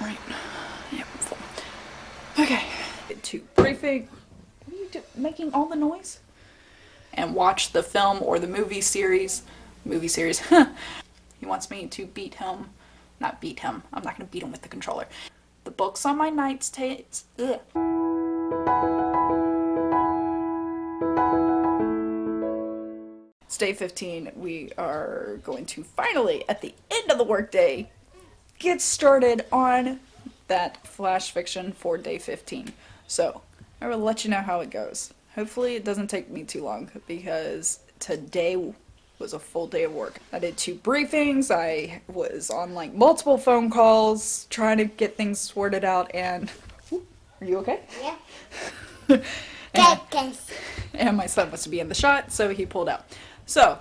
right? Yep, full. Okay. To briefing. What are you making all the noise? And watch the film or the movie series. Movie series. He wants me to beat him. Not beat him. I'm not going to beat him with the controller. The book's on my nightstand. Ugh. It's day 15. We are going to finally, at the end of the workday, get started on that flash fiction for day 15. So, I will let you know how it goes. Hopefully it doesn't take me too long, because today was a full day of work. I did 2 briefings, I was on like multiple phone calls, trying to get things sorted out, and... Are you okay? Yeah. And my son was to be in the shot, so he pulled out. So,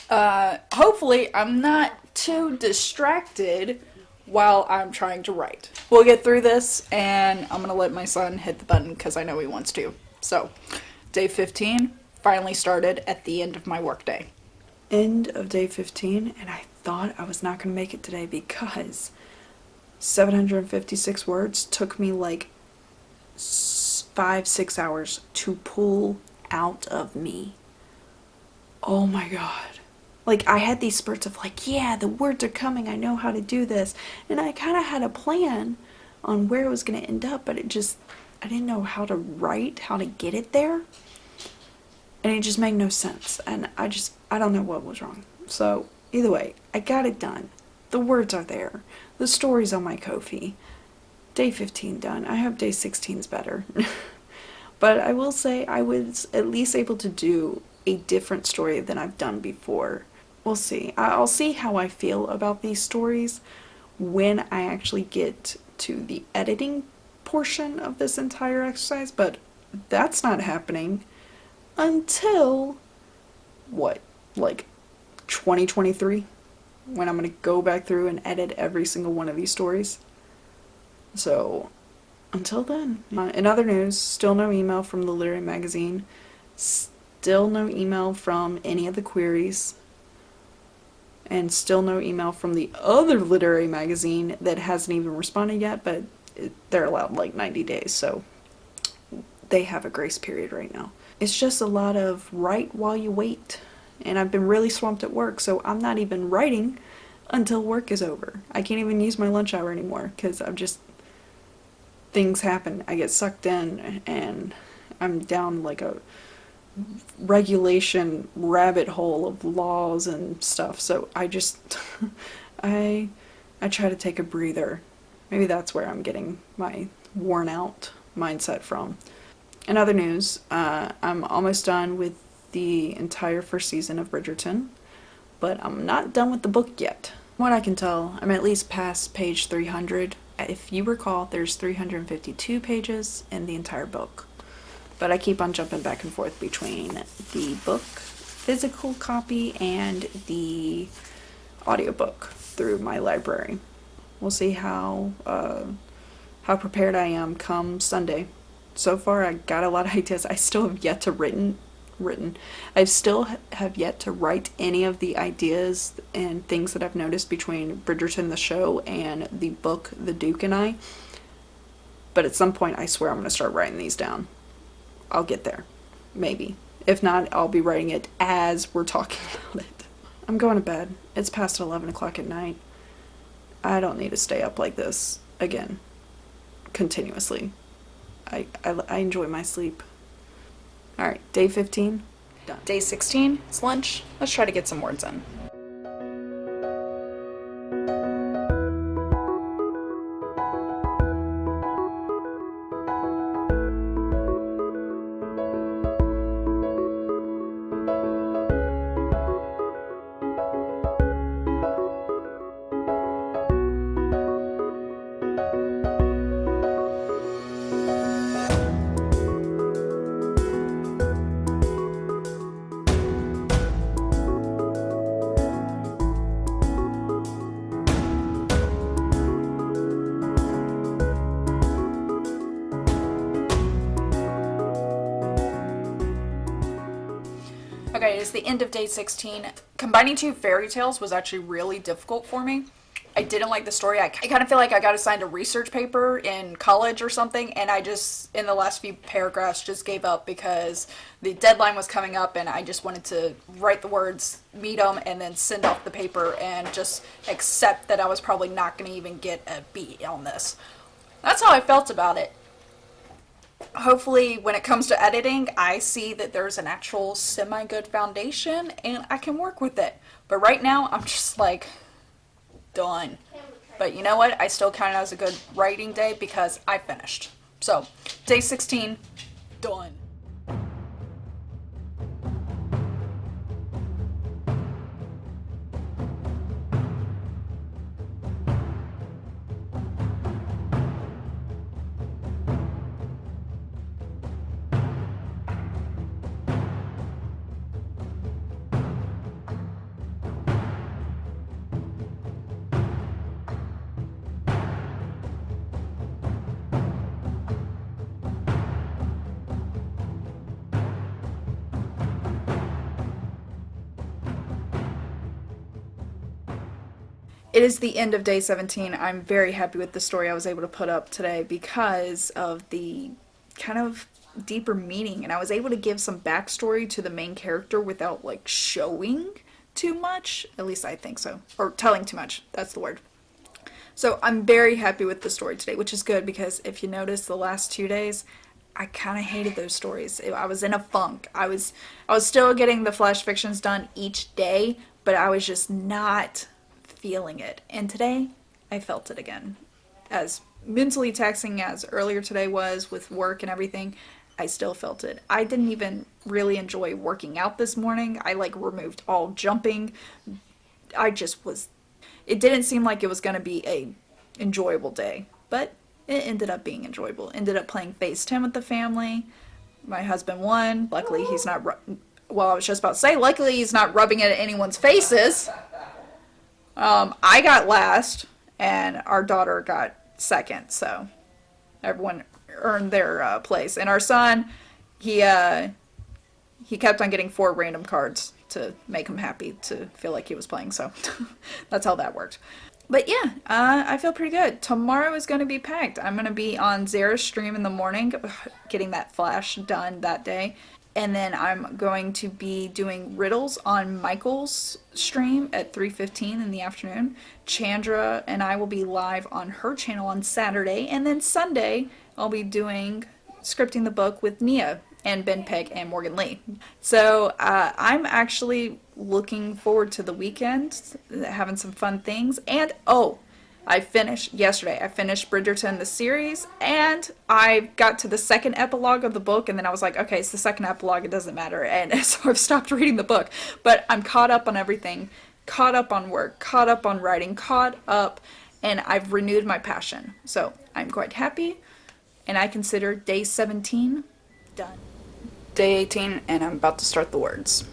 hopefully I'm not too distracted while I'm trying to write. We'll get through this, and I'm gonna let my son hit the button because I know he wants to. So, day 15 finally started at the end of my workday. End of day 15, and I thought I was not gonna make it today because 756 words took me like 5-6 hours to pull out of me. Oh my god. Like, I had these spurts of like, yeah, the words are coming, I know how to do this. And I kind of had a plan on where it was going to end up, but I didn't know how to write, how to get it there. And it just made no sense. And I don't know what was wrong. So, either way, I got it done. The words are there. The story's on my Ko-fi. Day 15 done. I hope day 16's better. But I will say I was at least able to do a different story than I've done before. We'll see. I'll see how I feel about these stories when I actually get to the editing portion of this entire exercise, but that's not happening until, what, like 2023? When I'm going to go back through and edit every single one of these stories. So, until then. In other news, still no email from the literary magazine. Still no email from any of the queries. And still no email from the other literary magazine that hasn't even responded yet, but they're allowed like 90 days, so they have a grace period right now. It's just a lot of write while you wait. And I've been really swamped at work, so I'm not even writing until work is over. I can't even use my lunch hour anymore because things happen. I get sucked in and I'm down like a regulation rabbit hole of laws and stuff. So I try to take a breather. Maybe that's where I'm getting my worn out mindset from. In other news, I'm almost done with the entire first season of Bridgerton, but I'm not done with the book yet. What I can tell, I'm at least past page 300. If you recall, there's 352 pages in the entire book. But I keep on jumping back and forth between the book, physical copy, and the audiobook through my library. We'll see how prepared I am come Sunday. So far, I got a lot of ideas. I still have yet to have yet to write any of the ideas and things that I've noticed between Bridgerton the show and the book The Duke and I. But at some point, I swear I'm going to start writing these down. I'll get there. Maybe. If not, I'll be writing it as we're talking about it. I'm going to bed. It's past 11 o'clock at night. I don't need to stay up like this again. Continuously. I enjoy my sleep. Alright, day 15, done. Day 16, it's lunch. Let's try to get some words in. Okay, it's the end of day 16. Combining 2 fairy tales was actually really difficult for me. I didn't like the story. I kind of feel like I got assigned a research paper in college or something, and I just, in the last few paragraphs, just gave up because the deadline was coming up, and I just wanted to write the words, meet them, and then send off the paper and just accept that I was probably not going to even get a B on this. That's how I felt about it. Hopefully, when it comes to editing, I see that there's an actual semi good foundation and I can work with it. But right now, I'm just like, done. But you know what? I still count it as a good writing day because I finished. So, day 16, done. It is the end of day 17. I'm very happy with the story I was able to put up today because of the kind of deeper meaning, and I was able to give some backstory to the main character without like showing too much. At least I think so. Or telling too much. That's the word. So I'm very happy with the story today, which is good because if you notice the last 2 days, I kind of hated those stories. I was in a funk. I was still getting the flash fictions done each day, but I was just not feeling it. And today, I felt it again. As mentally taxing as earlier today was with work and everything, I still felt it. I didn't even really enjoy working out this morning. I like removed all jumping. I just was it didn't seem like it was going to be a enjoyable day, but it ended up being enjoyable. Ended up playing FaceTime with the family. My husband won. Luckily, he's not. Well, I was just about to say, luckily he's not rubbing it at anyone's faces. I got last, and our daughter got second. So everyone earned their place. And our son, he kept on getting 4 random cards to make him happy to feel like he was playing. So that's how that worked. But yeah, I feel pretty good. Tomorrow is going to be packed. I'm going to be on Zara's stream in the morning, getting that flash done that day. And then I'm going to be doing riddles on Michael's stream at 3:15 in the afternoon. Chandra and I will be live on her channel on Saturday. And then Sunday, I'll be doing scripting the book with Nia and Ben Peck and Morgan Lee. So I'm actually looking forward to the weekend, having some fun things. And I finished Bridgerton the series, and I got to the second epilogue of the book, and then I was like, okay, it's the second epilogue, it doesn't matter, and so I've stopped reading the book. But I'm caught up on everything, caught up on work, caught up on writing, caught up, and I've renewed my passion. So I'm quite happy, and I consider day 17 done. Day 18, and I'm about to start the words.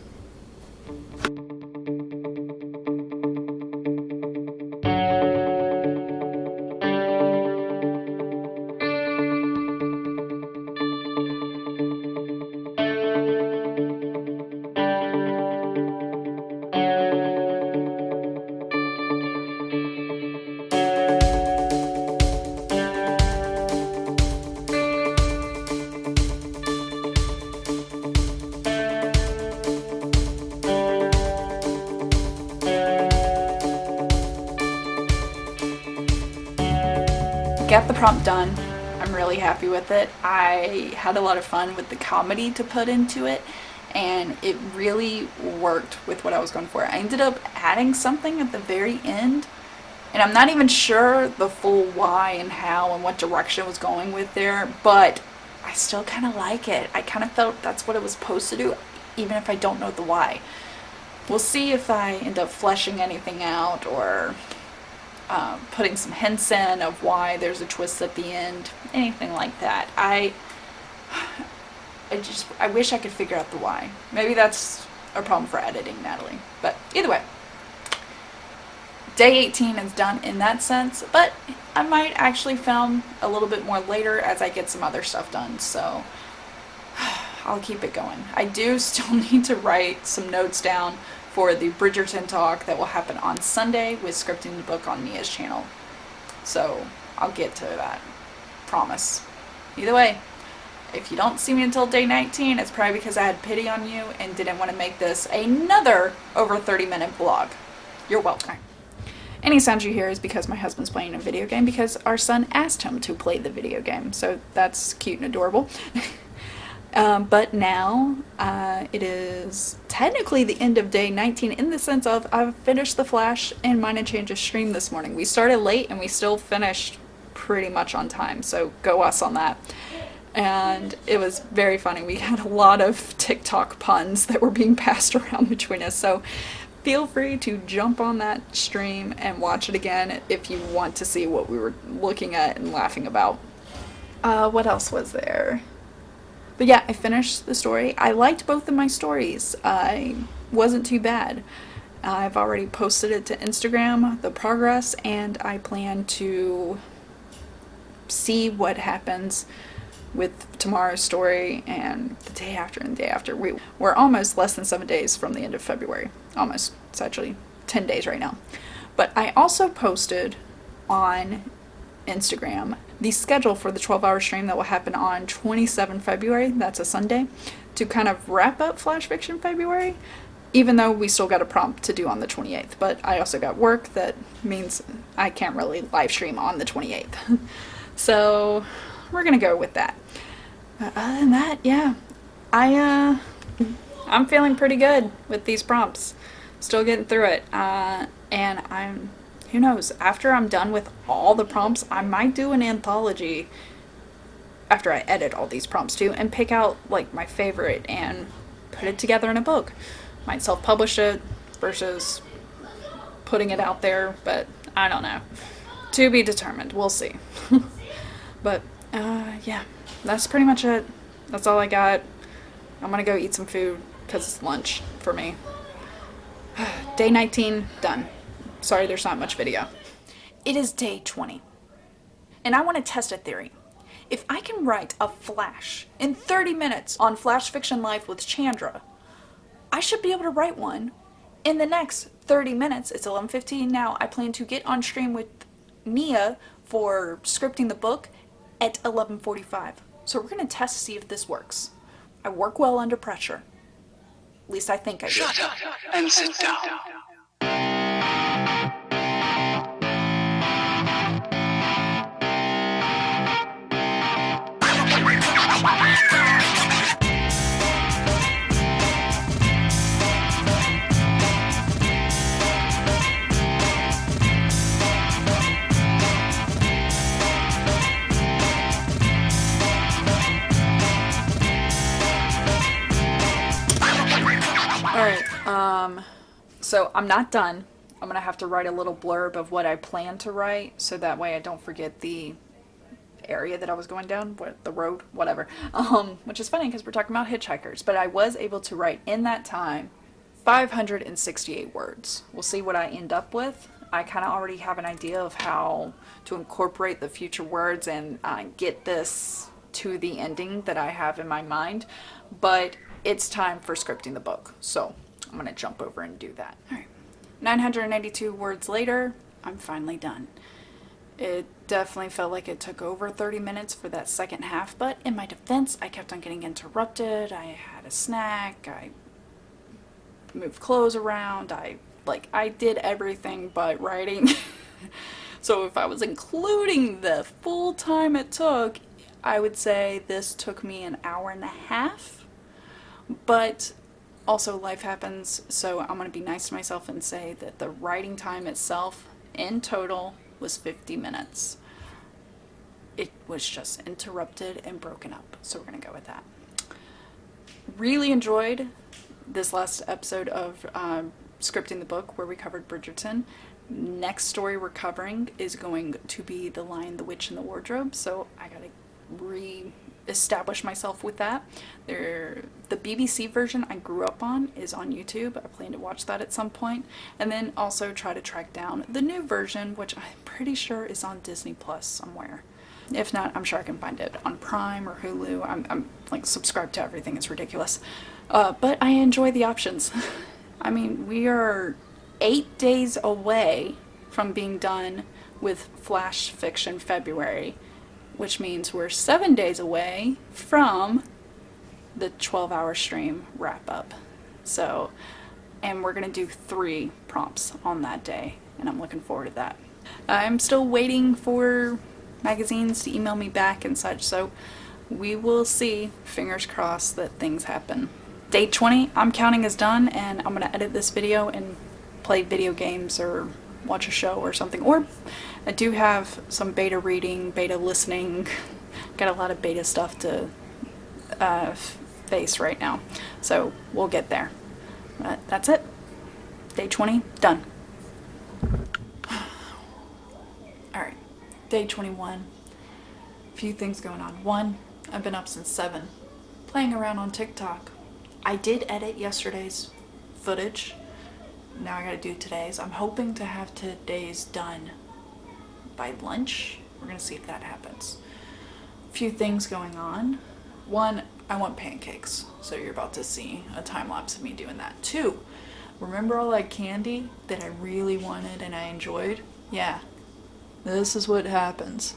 Got the prompt done. I'm really happy with it. I had a lot of fun with the comedy to put into it, and it really worked with what I was going for. I ended up adding something at the very end, and I'm not even sure the full why and how and what direction it was going with there, but I still kind of like it. I kind of felt that's what it was supposed to do, even if I don't know the why. We'll see if I end up fleshing anything out or putting some hints in of why there's a twist at the end, anything like that. I wish I could figure out the why. Maybe that's a problem for editing, Natalie. But either way, day 18 is done in that sense, but I might actually film a little bit more later as I get some other stuff done, so I'll keep it going. I do still need to write some notes down for the Bridgerton talk that will happen on Sunday with Scripting the Book on Mia's channel. So I'll get to that. Promise. Either way, if you don't see me until day 19, it's probably because I had pity on you and didn't want to make this another over 30-minute vlog. You're welcome. Any sounds you hear is because my husband's playing a video game because our son asked him to play the video game. So that's cute and adorable. But now it is technically the end of day 19 in the sense of I've finished the Flash and Mine and Changes stream this morning. We started late and we still finished pretty much on time, so go us on that. And it was very funny. We had a lot of TikTok puns that were being passed around between us, so feel free to jump on that stream and watch it again if you want to see what we were looking at and laughing about. What else was there? But yeah, I finished the story. I liked both of my stories. I wasn't too bad. I've already posted it to Instagram, the progress, and I plan to see what happens with tomorrow's story and the day after and the day after. We're almost less than 7 days from the end of February. Almost. It's actually 10 days right now. But I also posted on Instagram the schedule for the 12-hour stream that will happen on 27 February, that's a Sunday, to kind of wrap up Flash Fiction February, even though we still got a prompt to do on the 28th. But I also got work that means I can't really live stream on the 28th. So we're gonna go with that. But other than that, yeah, I'm feeling pretty good with these prompts. Still getting through it. And who knows, after I'm done with all the prompts, I might do an anthology after I edit all these prompts too, and pick out like my favorite and put it together in a book. Might self-publish it versus putting it out there, but I don't know. To be determined. We'll see. But yeah, that's pretty much it. That's all I got. I'm gonna go eat some food because it's lunch for me. Day 19 done. Sorry there's not much video. It is day 20. And I want to test a theory. If I can write a Flash in 30 minutes on Flash Fiction Live with Chandra, I should be able to write one in the next 30 minutes. It's 11:15 now. I plan to get on stream with Mia for scripting the book at 11:45. So we're going to test to see if this works. I work well under pressure. At least I think I do. Shut up and sit down. Alright, so I'm not done. I'm gonna have to write a little blurb of what I plan to write, so that way I don't forget the area that I was going down, the road, whatever. Which is funny because we're talking about hitchhikers, but I was able to write in that time 568 words. We'll see what I end up with. I kind of already have an idea of how to incorporate the future words and get this to the ending that I have in my mind, but it's time for scripting the book, so I'm gonna jump over and do that. All right, 992 words later, I'm finally done. It definitely felt like it took over 30 minutes for that second half, but in my defense, I kept on getting interrupted. I had a snack, I moved clothes around, I did everything but writing. So if I was including the full time it took, I would say this took me an hour and a half. But also life happens, so I'm going to be nice to myself and say that the writing time itself in total was 50 minutes. It was just interrupted and broken up, so we're going to go with that. Really enjoyed this last episode of Scripting the Book where we covered Bridgerton. Next story we're covering is going to be The Lion, the Witch, and the Wardrobe, so I got to re-establish myself with that. The BBC version I grew up on is on YouTube. I plan to watch that at some point, and then also try to track down the new version, which I'm pretty sure is on Disney Plus somewhere. If not, I'm sure I can find it on Prime or Hulu. I'm like subscribed to everything. It's ridiculous, but I enjoy the options. I mean, we are 8 days away from being done with Flash Fiction February, which means we're 7 days away from the 12-hour stream wrap up. So, and we're going to do 3 prompts on that day, and I'm looking forward to that. I'm still waiting for magazines to email me back and such, so we will see. Fingers crossed that things happen. Day 20, I'm counting as done, and I'm going to edit this video and play video games or watch a show or something. Or I do have some beta reading, beta listening, got a lot of beta stuff to face right now. So we'll get there. But that's it. Day 20, done. Alright, day 21. A few things going on. One, I've been up since 7, playing around on TikTok. I did edit yesterday's footage. Now I gotta do today's. I'm hoping to have today's done by lunch. We're gonna see if that happens. A few things going on. One, I want pancakes, so you're about to see a time lapse of me doing that. 2, remember all that candy that I really wanted and I enjoyed? Yeah, this is what happens.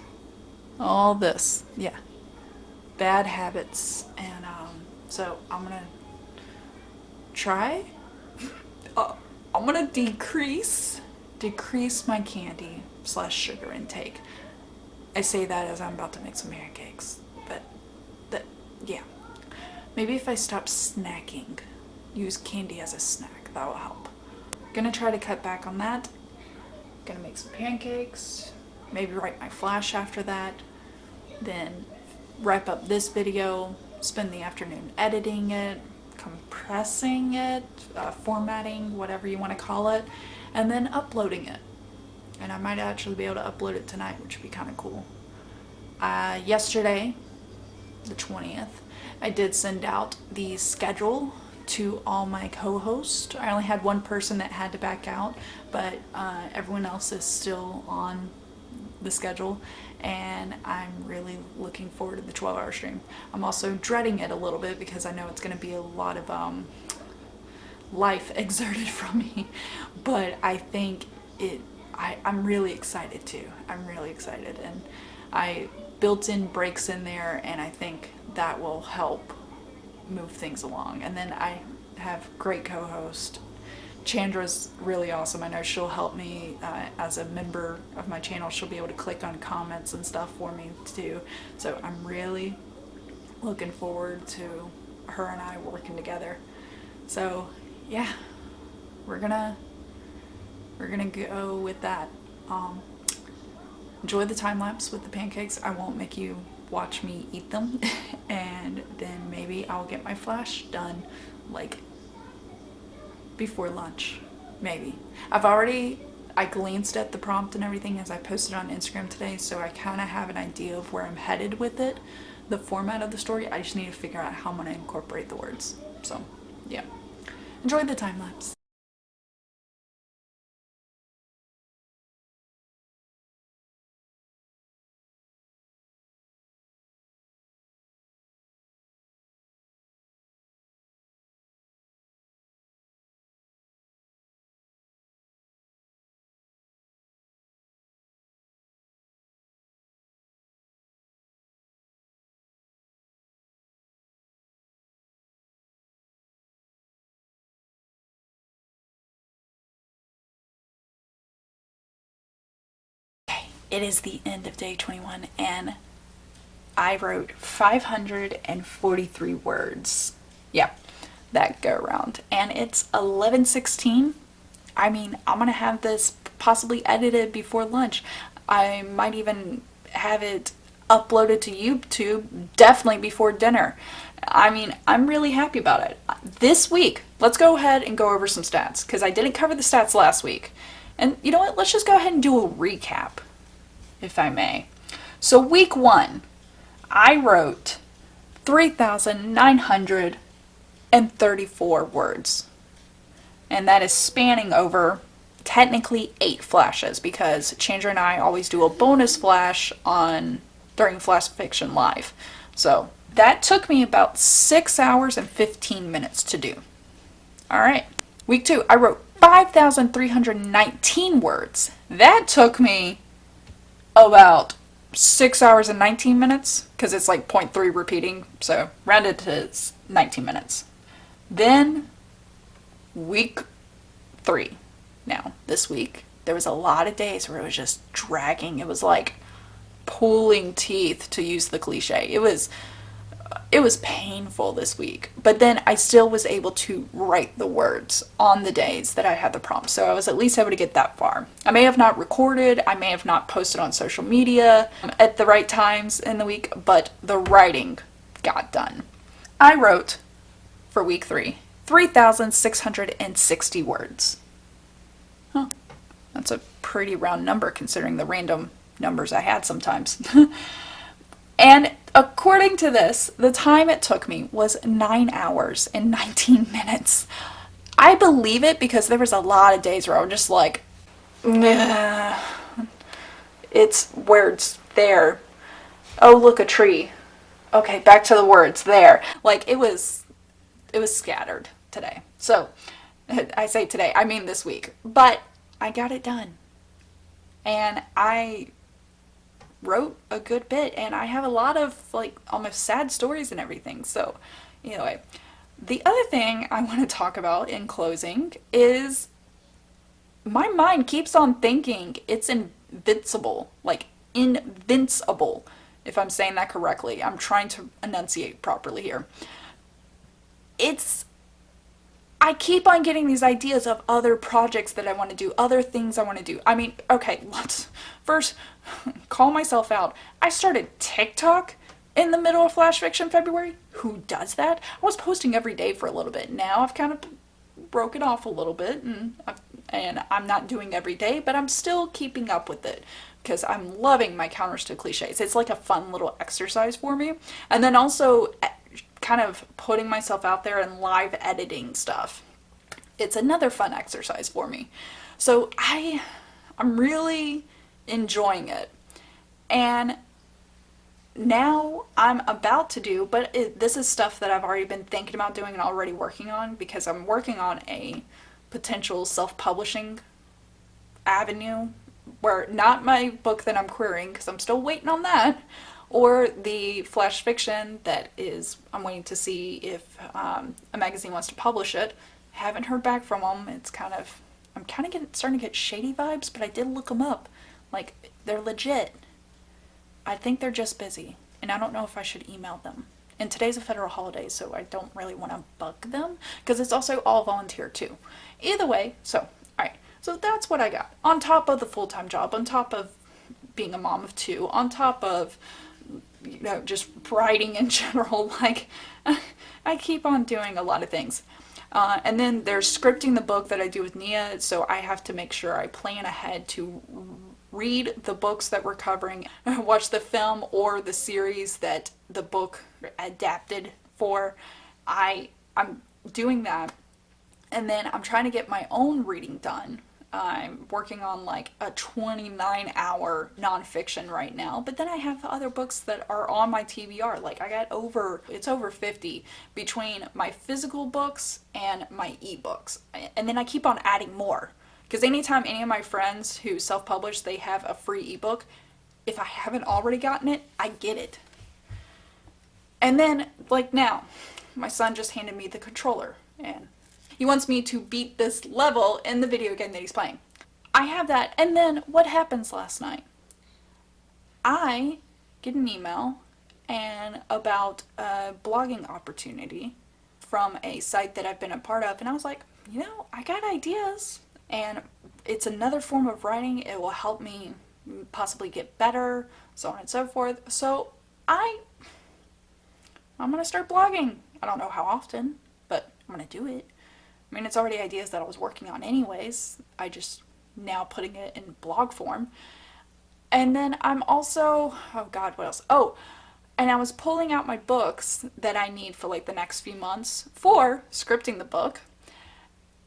All this, yeah, bad habits, and so I'm gonna try. I'm gonna decrease my candy / sugar intake. I say that as I'm about to make some pancakes, but yeah. Maybe if I stop snacking, use candy as a snack, that will help. Gonna try to cut back on that. Gonna make some pancakes, maybe write my flash after that, then wrap up this video, spend the afternoon editing it, compressing it, formatting, whatever you want to call it, and then uploading it. And I might actually be able to upload it tonight, which would be kind of cool. Yesterday, the 20th, I did send out the schedule to all my co-hosts. I only had one person that had to back out, but everyone else is still on the schedule, and I'm really looking forward to the 12-hour stream. I'm also dreading it a little bit because I know it's going to be a lot of life exerted from me, but I think I'm really excited too. I'm really excited, and I built in breaks in there, and I think that will help move things along. And then I have great co-host. Chandra's really awesome. I know she'll help me as a member of my channel. She'll be able to click on comments and stuff for me too. So I'm really looking forward to her and I working together. So yeah, we're gonna go with that. Enjoy the time lapse with the pancakes. I won't make you watch me eat them, and then maybe I'll get my flash done like before lunch, maybe. I glanced at the prompt and everything as I posted on Instagram today, so I kind of have an idea of where I'm headed with it, the format of the story. I just need to figure out how I'm going to incorporate the words. So yeah, enjoy the time lapse. It is the end of day 21, and I wrote 543 words. Yeah, that go around. And it's 11:16. I mean, I'm gonna have this possibly edited before lunch. I might even have it uploaded to YouTube definitely before dinner. I mean, I'm really happy about it. This week, let's go ahead and go over some stats, because I didn't cover the stats last week. And you know what? Let's just go ahead and do a recap, if I may. So week 1, I wrote 3,934 words. And that is spanning over technically 8 flashes, because Chandra and I always do a bonus flash during Flash Fiction Live. So that took me about 6 hours and 15 minutes to do. Alright, Week 2, I wrote 5,319 words. That took me about 6 hours and 19 minutes because it's like point 0.3 repeating, so rounded to 19 minutes. Then week 3. Now, this week, there was a lot of days where it was just dragging. It was like pulling teeth, to use the cliche. It was painful this week, but then I still was able to write the words on the days that I had the prompt, so I was at least able to get that far. I may have not recorded, I may have not posted on social media at the right times in the week, but the writing got done. I wrote, for week 3, 3,660 words. Huh. That's a pretty round number considering the random numbers I had sometimes. And according to this, the time it took me was 9 hours and 19 minutes. I believe it because there was a lot of days where I was just like, it's words there. Oh, look, a tree. Okay, back to the words there. Like it was scattered today. So I say today, I mean this week. But I got it done. And I wrote a good bit, and I have a lot of like almost sad stories and everything. So anyway, the other thing I want to talk about in closing is my mind keeps on thinking it's invincible, like invincible, if I'm saying that correctly. I'm trying to enunciate properly here. It's I keep on getting these ideas of other projects that I want to do, other things I want to do. I mean, okay, let's first call myself out. I started TikTok in the middle of Flash Fiction February. Who does that? I was posting every day for a little bit. Now I've kind of broken off a little bit, and I'm not doing every day, but I'm still keeping up with it because I'm loving my counters to cliches. It's like a fun little exercise for me. And then also kind of putting myself out there and live editing stuff. It's another fun exercise for me. So I'm really enjoying it. And now I'm about to do, but this is stuff that I've already been thinking about doing and already working on because I'm working on a potential self-publishing avenue where not my book that I'm querying because I'm still waiting on that, or the flash fiction that is I'm waiting to see if a magazine wants to publish it. Haven't heard back from them. I'm kind of starting to get shady vibes, but I did look them up. Like, they're legit. I think they're just busy, and I don't know if I should email them. And today's a federal holiday, so I don't really want to bug them, because it's also all volunteer too. Either way, so, alright. So that's what I got. On top of the full-time job, on top of being a mom of 2, on top of, just writing in general, like, I keep on doing a lot of things. And then there's scripting the book that I do with Nia, so I have to make sure I plan ahead to read the books that we're covering, watch the film or the series that the book adapted for. I'm doing that, and then I'm trying to get my own reading done. I'm working on like a 29-hour nonfiction right now, but then I have other books that are on my TBR. Like it's over 50 between my physical books and my ebooks. And then I keep on adding more. Because anytime any of my friends who self-publish, they have a free ebook, if I haven't already gotten it, I get it. And then, like now, my son just handed me the controller, and he wants me to beat this level in the video game that he's playing. I have that, and then what happens last night? I get an email about a blogging opportunity from a site that I've been a part of, and I was like, I got ideas, and it's another form of writing. It will help me possibly get better, so on and so forth. So I'm gonna start blogging. I don't know how often, but I'm gonna do it. I mean, it's already ideas that I was working on anyways. I just now putting it in blog form. And then I'm also, oh God, what else? Oh, and I was pulling out my books that I need for like the next few months for scripting the book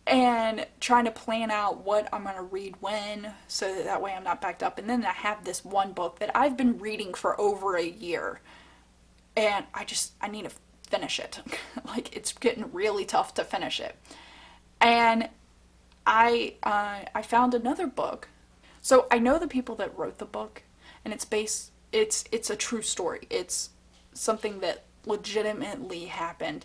and trying to plan out what I'm going to read when, so that way I'm not backed up. And then I have this one book that I've been reading for over a year, and I need to finish it. Like, it's getting really tough to finish it. And I found another book. So I know the people that wrote the book, and it's a true story. It's something that legitimately happened.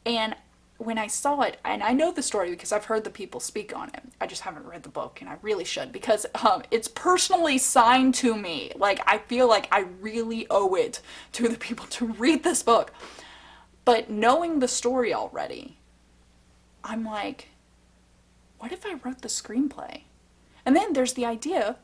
And when I saw it, and I know the story because I've heard the people speak on it. I just haven't read the book, and I really should because it's personally signed to me. Like I feel like I really owe it to the people to read this book. But knowing the story already, I'm like, what if I wrote the screenplay? And then there's the idea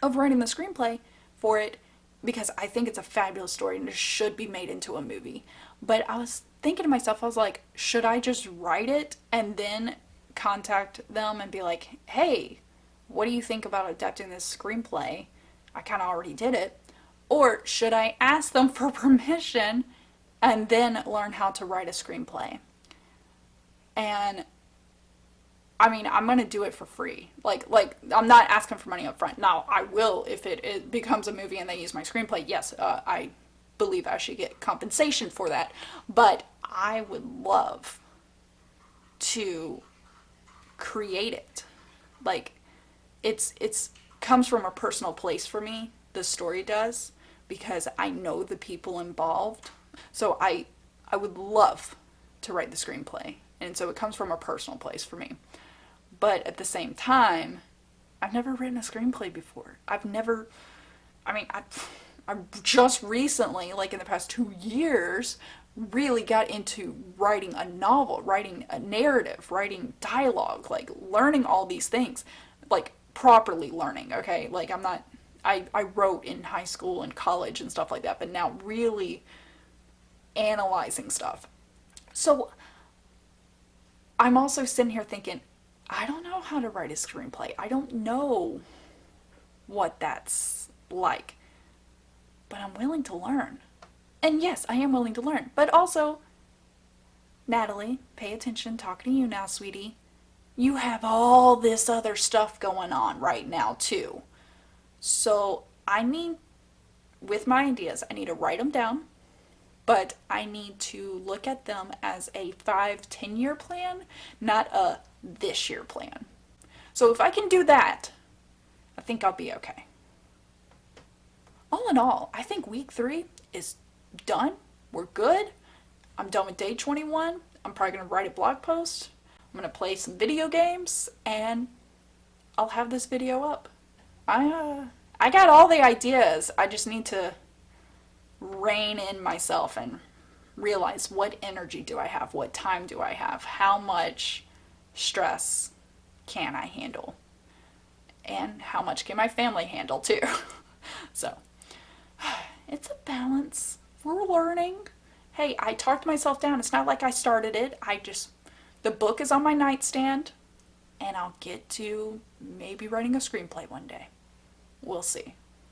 of writing the screenplay for it because I think it's a fabulous story and it should be made into a movie. But I was thinking to myself, I was like, should I just write it and then contact them and be like, hey, what do you think about adapting this screenplay? I kind of already did it. Or should I ask them for permission and then learn how to write a screenplay? And I mean, I'm gonna do it for free. Like I'm not asking for money up front. Now, I will if it becomes a movie and they use my screenplay. Yes, I believe I should get compensation for that. But I would love to create it. Like, it's comes from a personal place for me. The story does because I know the people involved. So I would love to write the screenplay, and so it comes from a personal place for me. But at the same time, I've never written a screenplay before. I've never, I mean, I just recently, like in the past 2 years, really got into writing a novel, writing a narrative, writing dialogue, like learning all these things, like properly learning, okay? Like I'm not, I wrote in high school and college and stuff like that, but now really analyzing stuff. So I'm also sitting here thinking, I don't know how to write a screenplay. I don't know what that's like, but I'm willing to learn. And yes, I am willing to learn. But also, Natalie, pay attention, talking to you now, sweetie. You have all this other stuff going on right now, too. So I need, with my ideas, I need to write them down, but I need to look at them as a 5, 10 year plan, not a this year plan. So if I can do that, I think I'll be okay. All in all, I think week 3 is done. We're good. I'm done with day 21. I'm probably going to write a blog post. I'm going to play some video games and I'll have this video up. I got all the ideas. I just need to rein in myself and realize what energy do I have, what time do I have, how much stress can I handle, and how much can my family handle too. So it's a balance. We're learning. Hey, I talked myself down. It's not like I started it. The book is on my nightstand and I'll get to maybe writing a screenplay one day. We'll see.